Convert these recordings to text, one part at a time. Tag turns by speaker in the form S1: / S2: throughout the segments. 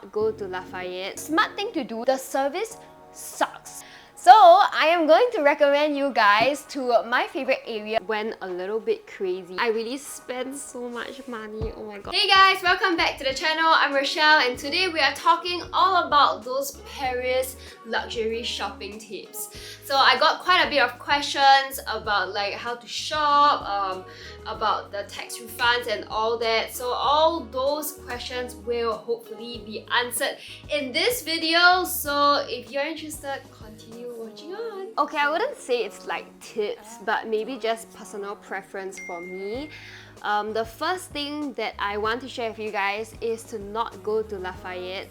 S1: not go to Lafayette. Smart thing to do, the service sucks. So I am going to recommend you guys to my favorite area. Went a little bit crazy. I really spent so much money, oh my god. Hey guys, welcome back to the channel. I'm Rochelle and today we are talking all about those Paris luxury shopping tips. So I got quite a bit of questions about like how to shop, about the tax refunds and all that. So all those questions will hopefully be answered in this video. So if you're interested, continue watching on. Okay, I wouldn't say it's like tips, but maybe just personal preference for me. The first thing that I want to share with you guys is to not go to Lafayette.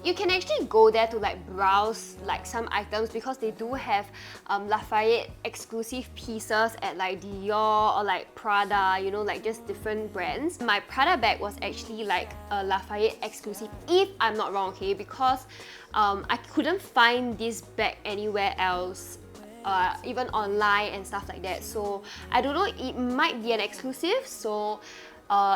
S1: You can actually go there to like browse like some items because they do have Lafayette exclusive pieces at like Dior or like Prada, you know, like just different brands. My Prada bag was actually like a Lafayette exclusive, if I'm not wrong, okay, because I couldn't find this bag anywhere else. Even online and stuff like that, so I don't know, it might be an exclusive, so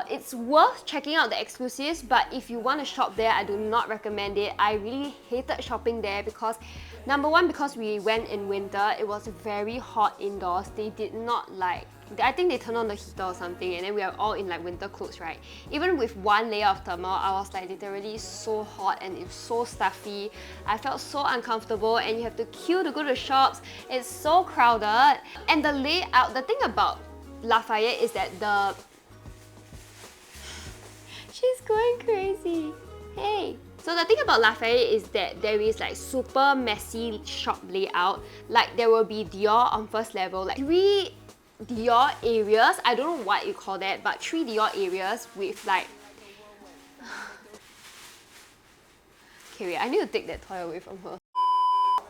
S1: it's worth checking out the exclusives. But if you want to shop there, I do not recommend it. I really hated shopping there because number one, because we went in winter, it was very hot indoors. They did not like, I think they turned on the heater or something, and then we are all in like winter clothes, right? Even with one layer of thermal, I was like literally so hot and it was so stuffy. I felt so uncomfortable, and you have to queue to go to shops. It's so crowded. And the layout, the thing about Lafayette is that she's going crazy. Hey! So the thing about Lafayette is that there is like super messy shop layout. Like there will be Dior on first level, like 3 Dior areas, I don't know what you call that, but 3 Dior areas with like... Okay, wait, I need to take that toy away from her.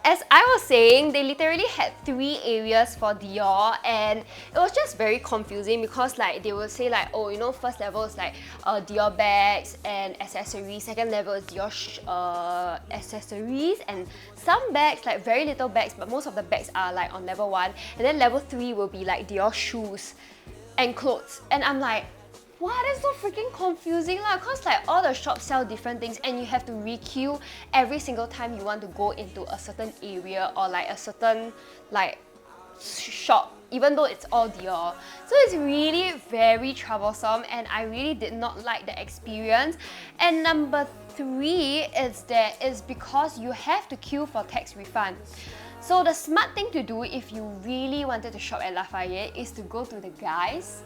S1: As I was saying, they literally had 3 areas for Dior, and it was just very confusing because like they will say like, oh, you know, first level is like Dior bags and accessories, second level is Dior accessories and some bags, like very little bags, but most of the bags are like on level 1, and then level 3 will be like Dior shoes and clothes. And I'm like, wow, that's so freaking confusing lah, cause like all the shops sell different things and you have to re-queue every single time you want to go into a certain area or like a certain like shop, even though it's all Dior. So it's really very troublesome and I really did not like the experience. And number 3 is that it's because you have to queue for tax refund. So the smart thing to do if you really wanted to shop at Lafayette is to go to the guys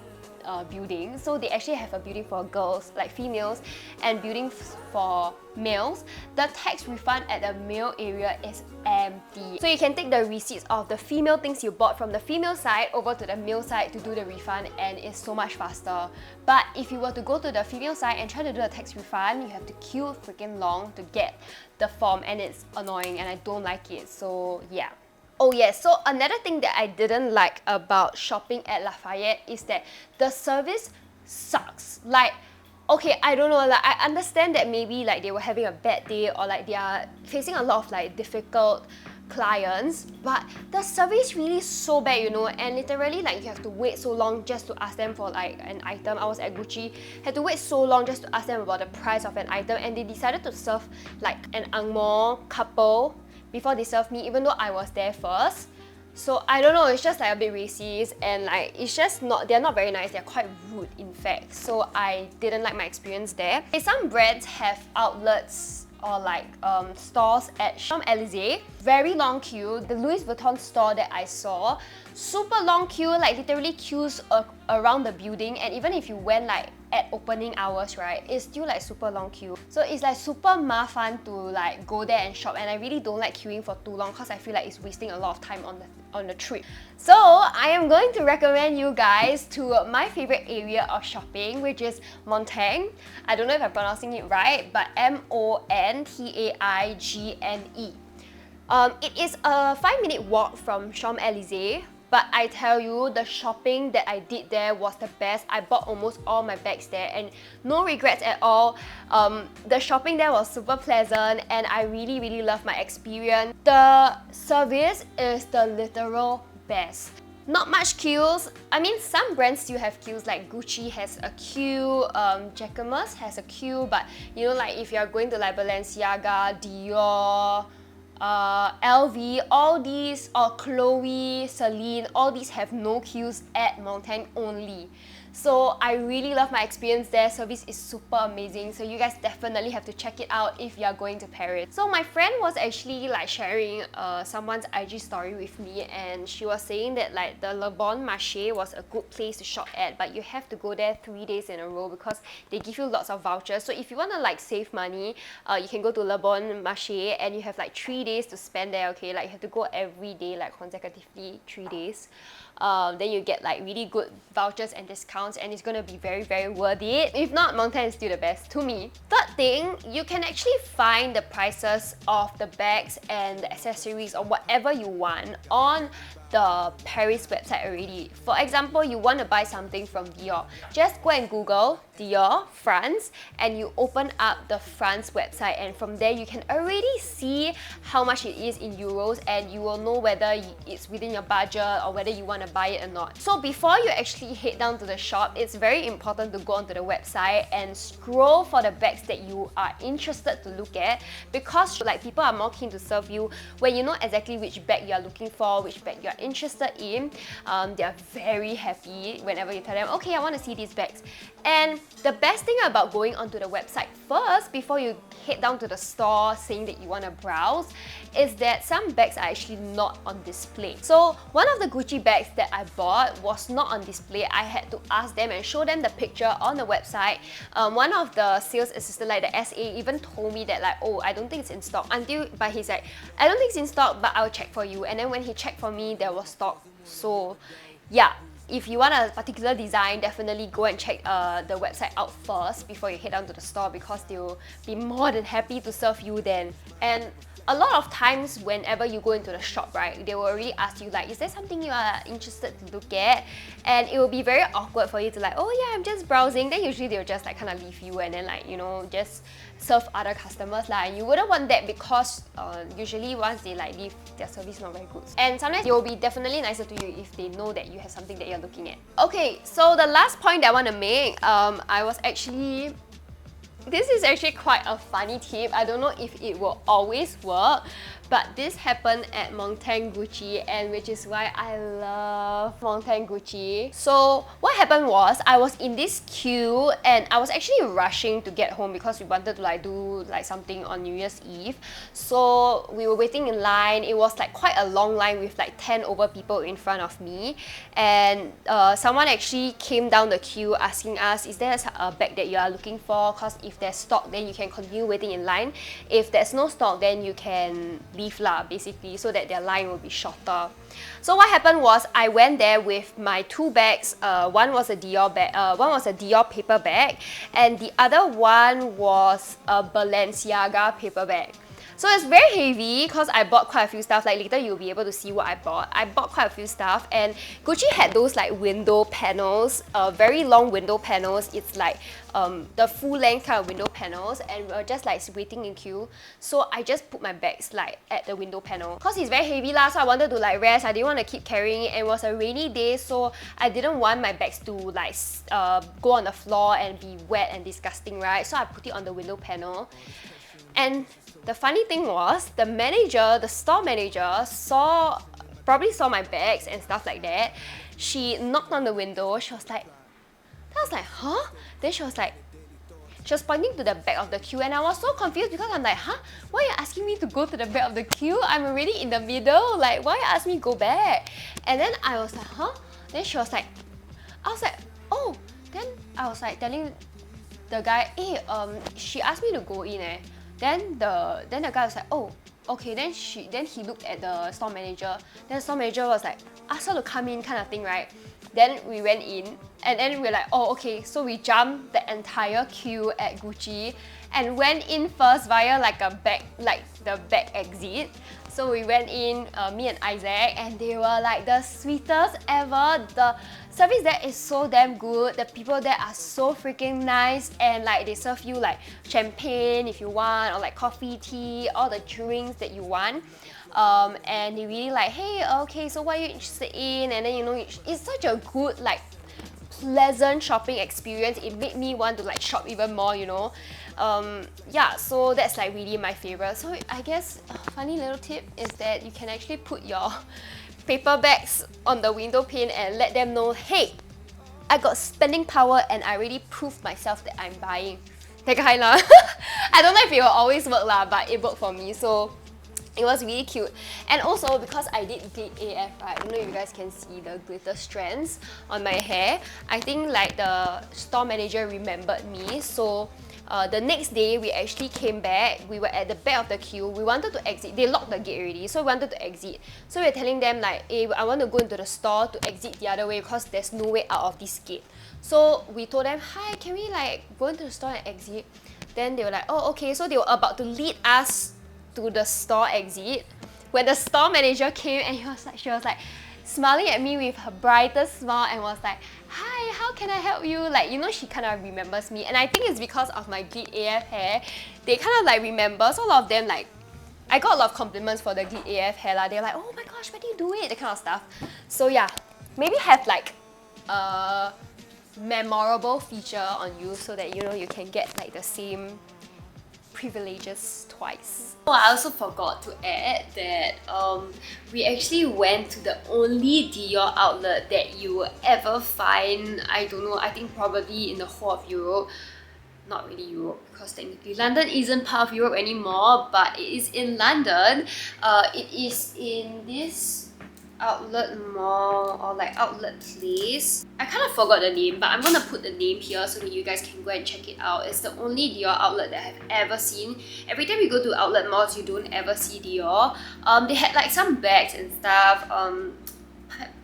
S1: building. So they actually have a building for girls, like females, and building for males. The tax refund at the male area is empty. So you can take the receipts of the female things you bought from the female side over to the male side to do the refund, and it's so much faster. But if you were to go to the female side and try to do a tax refund, you have to queue freaking long to get the form, and it's annoying and I don't like it. So yeah. Oh yes, so another thing that I didn't like about shopping at Lafayette is that the service sucks. Like, okay, I don't know, like I understand that maybe like they were having a bad day or like they are facing a lot of like difficult clients, but the service really so bad, you know, and literally like you have to wait so long just to ask them for like an item. I was at Gucci, had to wait so long just to ask them about the price of an item, and they decided to serve like an Angmo couple before they served me, even though I was there first. So I don't know, it's just like a bit racist and like it's just not, they're not very nice, they're quite rude in fact. So I didn't like my experience there. Some brands have outlets or like stores at Champs-Élysées. Very long queue. The Louis Vuitton store that I saw, super long queue, like literally queues around the building, and even if you went like at opening hours, right, it's still like super long queue. So it's like super mafan to like go there and shop, and I really don't like queuing for too long because I feel like it's wasting a lot of time on the trip. So I am going to recommend you guys to my favorite area of shopping, which is Montaigne. I don't know if I'm pronouncing it right, but Montaigne. It is a 5-minute walk from Champs-Élysées. But I tell you, the shopping that I did there was the best. I bought almost all my bags there and no regrets at all. The shopping there was super pleasant and I really loved my experience. The service is the literal best. Not much queues. I mean, some brands still have queues, like Gucci has a queue, Jacquemus has a queue, but you know, like if you're going to like Balenciaga, Dior, LV, all these, or Chloe, Celine, all these have no queues at Montaigne only. So I really love my experience there. Service is super amazing, so you guys definitely have to check it out if you are going to Paris. So my friend was actually like sharing someone's IG story with me, and she was saying that like the Le Bon Marché was a good place to shop at, but you have to go there 3 days in a row because they give you lots of vouchers. So if you want to like save money, you can go to Le Bon Marché and you have like 3 days to spend there, okay? Like you have to go every day, like consecutively 3 days. Then you get like really good vouchers and discounts, and it's gonna be very, very worth it. If not, Montaigne is still the best to me. Third thing, you can actually find the prices of the bags and the accessories or whatever you want on the Paris website already. For example, you want to buy something from Dior, just go and Google Dior France and you open up the France website, and from there you can already see how much it is in euros, and you will know whether it's within your budget or whether you want to buy it or not. So before you actually head down to the shop, it's very important to go onto the website and scroll for the bags that you are interested to look at, because like people are more keen to serve you when you know exactly which bag you are looking for, which bag you are interested in. They are very happy whenever you tell them, okay, I want to see these bags. And the best thing about going onto the website first before you head down to the store saying that you want to browse is that some bags are actually not on display. So one of the Gucci bags that I bought was not on display. I had to ask them and show them the picture on the website. One of the sales assistant, like the SA, even told me that like, oh, I don't think it's in stock, but he's like, I don't think it's in stock, but I'll check for you. And then when he checked for me, there was stock. So yeah, if you want a particular design, definitely go and check the website out first before you head down to the store, because they'll be more than happy to serve you then. And a lot of times whenever you go into the shop, right, they will already ask you like, is there something you are interested to look at? And it will be very awkward for you to like, oh yeah, I'm just browsing. Then usually they'll just like kind of leave you and then like, you know, just serve other customers lah. And you wouldn't want that, because usually once they like leave, their service not very good. And sometimes they will be definitely nicer to you if they know that you have something that you're looking at. Okay, so the last point that I want to make, this is actually quite a funny tip. I don't know if it will always work, but this happened at Montaigne Gucci, and which is why I love Montaigne Gucci. So what happened was, I was in this queue and I was actually rushing to get home because we wanted to like do like something on New Year's Eve. So we were waiting in line. It was like quite a long line with like 10 over people in front of me, and someone actually came down the queue asking us, is there a bag that you are looking for? Because if there's stock, then you can continue waiting in line. If there's no stock, then you can leave lah, basically, so that their line will be shorter. So what happened was, I went there with my two bags. One was a Dior bag, one was a Dior paper bag, and the other one was a Balenciaga paper bag. So it's very heavy because I bought quite a few stuff. Like later you'll be able to see what I bought. I bought quite a few stuff, and Gucci had those like window panels, very long window panels. It's like the full length kind of window panels, and we were just like waiting in queue. So I just put my bags like at the window panel because it's very heavy lah. So I wanted to like rest. I didn't want to keep carrying it, and it was a rainy day, so I didn't want my bags to like go on the floor and be wet and disgusting, right? So I put it on the window panel. And the funny thing was, the store manager probably saw my bags and stuff like that. She knocked on the window. She was like, I was like, huh? Then she was pointing to the back of the queue, and I was so confused because I'm like, huh? Why are you asking me to go to the back of the queue? I'm already in the middle. Like, why you ask me to go back? And then I was like, huh? Then she was like, oh. Then I was like telling the guy, hey, she asked me to go in eh. Then the guy was like, oh, okay. Then he looked at the store manager. Then the store manager was like, ask her to come in kind of thing, right? Then we went in, and then we're like, oh, okay. So we jumped the entire queue at Gucci and went in first via like the back exit. So we went in, me and Isaac, and they were like the sweetest ever. The service there is so damn good. The people there are so freaking nice, and like they serve you like champagne if you want, or like coffee, tea, all the drinks that you want. And they really like, hey, okay, so what are you interested in? And then, you know, it's such a good, like, pleasant shopping experience. It made me want to like shop even more, you know. Yeah, so that's like really my favorite. So I guess a funny little tip is that you can actually put your paper bags on the window pane and let them know, hey, I got spending power and I already proved myself that I'm buying. That kind lah. I don't know if it will always work lah, but it worked for me. So it was really cute. And also because I did glit AF, right? I don't know if you guys can see the glitter strands on my hair. I think like the store manager remembered me. So the next day we actually came back. We were at the back of the queue. We wanted to exit. They locked the gate already, so we wanted to exit. So we were telling them like, hey, I want to go into the store to exit the other way because there's no way out of this gate. So we told them, hi, can we like go into the store and exit? Then they were like, oh, okay. So they were about to lead us to the store exit when the store manager came, and she was like smiling at me with her brightest smile and was like, hi, how can I help you? Like, you know, she kind of remembers me, and I think it's because of my glit AF hair. They kind of like remember. So a lot of them, like, I got a lot of compliments for the glit AF hair lah. They're like, oh my gosh, where do you do it? That kind of stuff. So yeah, maybe have like a memorable feature on you so that, you know, you can get like the same privileges twice. Oh, I also forgot to add that we actually went to the only Dior outlet that you will ever find. I don't know, I think probably in the whole of Europe. Not really Europe, because technically London isn't part of Europe anymore, but it is in London. It is in this outlet mall or like outlet place. I kind of forgot the name, but I'm gonna put the name here so that you guys can go and check it out. It's the only Dior outlet that I've ever seen. Every time you go to outlet malls, you don't ever see Dior. They had like some bags and stuff.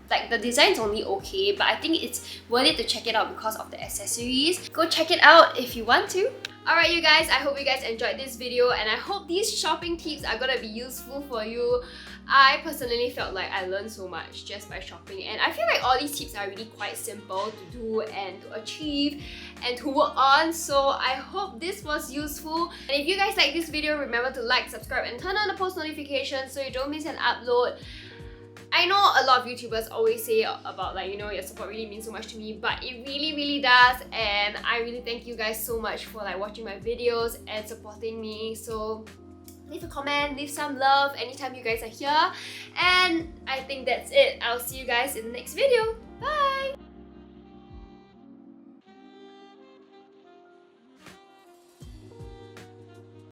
S1: Like the design's only okay, but I think it's worth it to check it out because of the accessories. Go check it out if you want to. Alright you guys, I hope you guys enjoyed this video, and I hope these shopping tips are gonna be useful for you. I personally felt like I learned so much just by shopping, and I feel like all these tips are really quite simple to do and to achieve and to work on. So I hope this was useful, and if you guys like this video, remember to like, subscribe and turn on the post notifications so you don't miss an upload. I know a lot of YouTubers always say about like, you know, your support really means so much to me, but it really does, and I really thank you guys so much for like watching my videos and supporting me. So leave a comment, leave some love anytime you guys are here, and I think that's it. I'll see you guys in the next video. Bye!